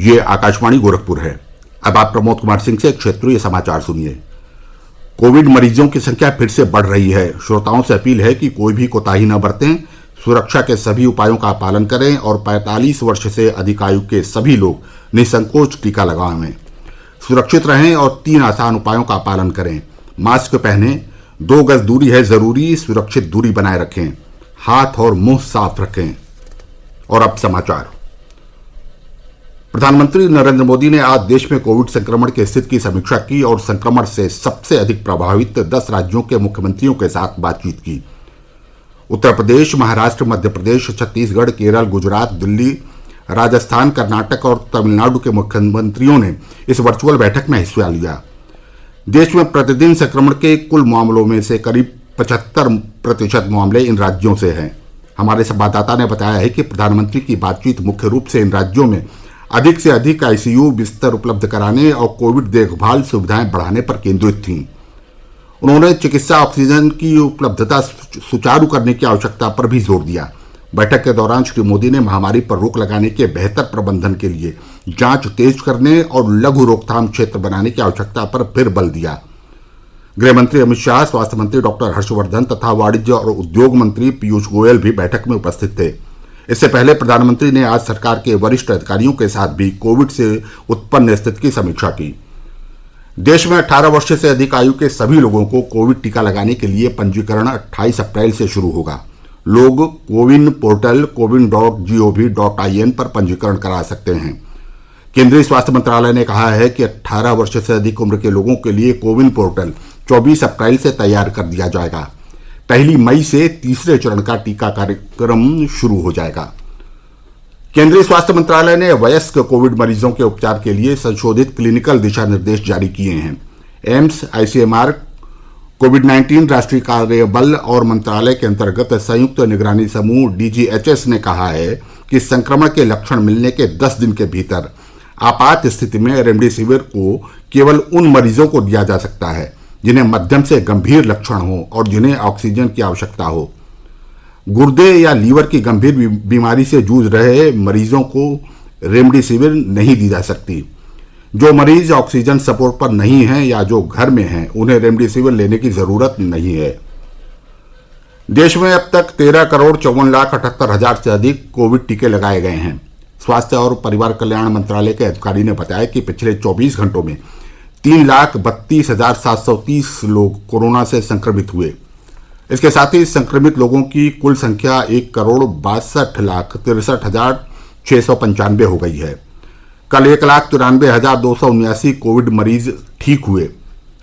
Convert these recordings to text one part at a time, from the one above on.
ये आकाशवाणी गोरखपुर है। अब आप प्रमोद कुमार सिंह से क्षेत्रीय समाचार सुनिए। कोविड मरीजों की संख्या फिर से बढ़ रही है। श्रोताओं से अपील है कि कोई भी कोताही न बरतें, सुरक्षा के सभी उपायों का पालन करें और 45 वर्ष से अधिक आयु के सभी लोग निसंकोच टीका लगवाएं। सुरक्षित रहें और 3 आसान उपायों का पालन करें। मास्क पहनें, 2 गज दूरी है जरूरी, सुरक्षित दूरी बनाए रखें, हाथ और मुंह साफ रखें। और अब समाचार। प्रधानमंत्री नरेंद्र मोदी ने आज देश में कोविड संक्रमण की स्थिति की समीक्षा की और संक्रमण से सबसे अधिक प्रभावित 10 राज्यों के मुख्यमंत्रियों के साथ बातचीत की। उत्तर प्रदेश, महाराष्ट्र, मध्य प्रदेश, छत्तीसगढ़, केरल, गुजरात, दिल्ली, राजस्थान, कर्नाटक और तमिलनाडु के मुख्यमंत्रियों ने इस वर्चुअल बैठक में हिस्सा लिया। देश में प्रतिदिन संक्रमण के कुल मामलों में से करीब 75% मामले इन राज्यों से हैं। हमारे संवाददाता ने बताया है कि प्रधानमंत्री की बातचीत मुख्य रूप से इन राज्यों में अधिक से अधिक आईसीयू बिस्तर उपलब्ध कराने और कोविड देखभाल सुविधाएं बढ़ाने पर केंद्रित थी। उन्होंने चिकित्सा ऑक्सीजन की उपलब्धता सुचारू करने की आवश्यकता पर भी जोर दिया। बैठक के दौरान श्री मोदी ने महामारी पर रोक लगाने के बेहतर प्रबंधन के लिए जांच तेज करने और लघु रोकथाम क्षेत्र बनाने की आवश्यकता पर फिर बल दिया। गृह मंत्री अमित शाह, स्वास्थ्य मंत्री डॉक्टर हर्षवर्धन तथा वाणिज्य और उद्योग मंत्री पीयूष गोयल भी बैठक में उपस्थित थे। इससे पहले प्रधानमंत्री ने आज सरकार के वरिष्ठ अधिकारियों के साथ भी कोविड से उत्पन्न स्थिति की समीक्षा की। देश में 18 वर्ष से अधिक आयु के सभी लोगों को कोविड टीका लगाने के लिए पंजीकरण 28 अप्रैल से शुरू होगा। लोग कोविन पोर्टल cowin.gov.in पर पंजीकरण करा सकते हैं। केंद्रीय स्वास्थ्य मंत्रालय ने कहा है कि 18 वर्ष से अधिक उम्र के लोगों के लिए कोविन पोर्टल 24 अप्रैल से तैयार कर दिया जाएगा। 1 मई से तीसरे चरण का टीका कार्यक्रम शुरू हो जाएगा। केंद्रीय स्वास्थ्य मंत्रालय ने वयस्क कोविड मरीजों के उपचार के लिए संशोधित क्लिनिकल दिशा निर्देश जारी किए हैं। एम्स, आईसीएमआर, कोविड-19 राष्ट्रीय कार्यबल और मंत्रालय के अंतर्गत संयुक्त निगरानी समूह DGHS ने कहा है कि संक्रमण के लक्षण मिलने के 10 दिन के भीतर आपात स्थिति में रेमडेसिविर को केवल उन मरीजों को दिया जा सकता है जिन्हें मध्यम से गंभीर लक्षण हो और जिन्हें ऑक्सीजन की आवश्यकता हो। गुर्दे या लीवर की गंभीर बीमारी से जूझ रहे मरीजों को रेमडेसिविर नहीं दी जा सकती। जो मरीज ऑक्सीजन सपोर्ट पर नहीं हैं या जो घर में हैं, उन्हें रेमडेसिविर लेने की जरूरत नहीं है। देश में अब तक 13,54,78,000 से अधिक कोविड टीके लगाए गए हैं। स्वास्थ्य और परिवार कल्याण मंत्रालय के अधिकारी ने बताया कि पिछले 24 घंटों में 3,32,730 लोग कोरोना से संक्रमित हुए। इसके साथ ही संक्रमित लोगों की कुल संख्या 1,62,63,695 हो गई है। कल 1,93,279 कोविड मरीज ठीक हुए।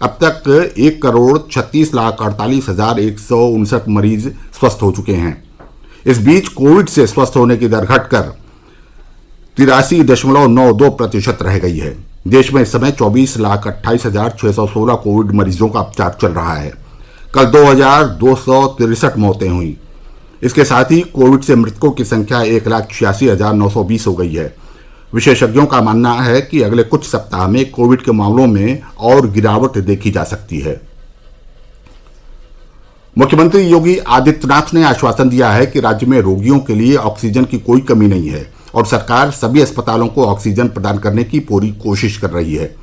अब तक 1,36,48,159 मरीज स्वस्थ हो चुके हैं। इस बीच कोविड से स्वस्थ होने की दर घटकर 83.92% रह गई है। देश में इस समय 24,28,616 कोविड मरीजों का उपचार चल रहा है। कल 2,263 मौतें हुई। इसके साथ ही कोविड से मृतकों की संख्या 1,86,920 हो गई है। विशेषज्ञों का मानना है कि अगले कुछ सप्ताह में कोविड के मामलों में और गिरावट देखी जा सकती है। मुख्यमंत्री योगी आदित्यनाथ ने आश्वासन दिया है कि राज्य में रोगियों के लिए ऑक्सीजन की कोई कमी नहीं है और सरकार सभी अस्पतालों को ऑक्सीजन प्रदान करने की पूरी कोशिश कर रही है।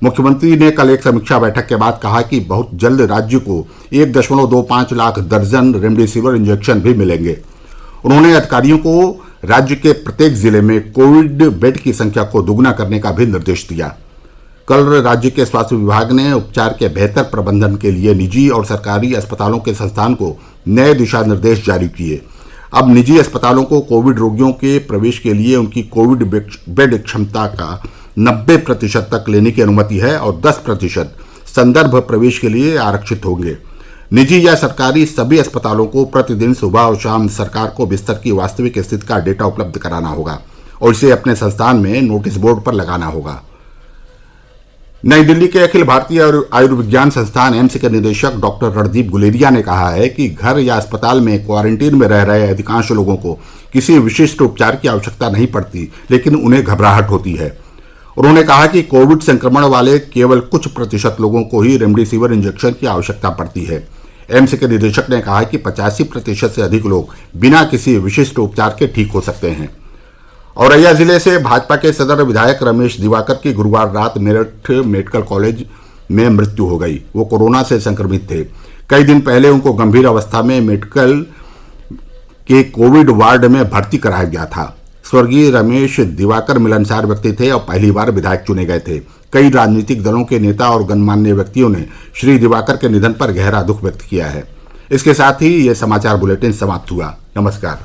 मुख्यमंत्री ने कल एक समीक्षा बैठक के बाद कहा कि बहुत जल्द राज्य को 1.25 लाख दर्जन रेमडेसिविर इंजेक्शन भी मिलेंगे। उन्होंने अधिकारियों को राज्य के प्रत्येक जिले में कोविड बेड की संख्या को दोगुना करने का भी निर्देश दिया। कल राज्य के स्वास्थ्य विभाग ने उपचार के बेहतर प्रबंधन के लिए निजी और सरकारी अस्पतालों के संस्थान को नए दिशा निर्देश जारी किए। अब निजी अस्पतालों को कोविड रोगियों के प्रवेश के लिए उनकी कोविड बेड क्षमता का 90% तक लेने की अनुमति है और 10% संदर्भ प्रवेश के लिए आरक्षित होंगे। निजी या सरकारी सभी अस्पतालों को प्रतिदिन सुबह और शाम सरकार को बिस्तर की वास्तविक स्थिति का डेटा उपलब्ध कराना होगा और इसे अपने संस्थान में नोटिस बोर्ड पर लगाना होगा। नई दिल्ली के अखिल भारतीय आयुर्विज्ञान संस्थान एम्स के निदेशक डॉक्टर रणदीप गुलेरिया ने कहा है कि घर या अस्पताल में क्वारंटीन में रह रहे अधिकांश लोगों को किसी विशिष्ट उपचार की आवश्यकता नहीं पड़ती, लेकिन उन्हें घबराहट होती है। उन्होंने कहा कि कोविड संक्रमण वाले केवल कुछ प्रतिशत लोगों को ही रेमडेसिविर इंजेक्शन की आवश्यकता पड़ती है। एम्स के निदेशक ने कहा कि 85% से अधिक लोग बिना किसी विशिष्ट उपचार के ठीक हो सकते हैं। औरैया जिले से भाजपा के सदर विधायक रमेश दिवाकर की गुरुवार रात मेरठ मेडिकल कॉलेज में मृत्यु हो गई। वो कोरोना से संक्रमित थे। कई दिन पहले उनको गंभीर अवस्था में मेडिकल के कोविड वार्ड में भर्ती कराया गया था। स्वर्गीय रमेश दिवाकर मिलनसार व्यक्ति थे और पहली बार विधायक चुने गए थे। कई राजनीतिक दलों के नेता और गणमान्य व्यक्तियों ने श्री दिवाकर के निधन पर गहरा दुख व्यक्त किया है। इसके साथ ही ये समाचार बुलेटिन समाप्त हुआ। नमस्कार।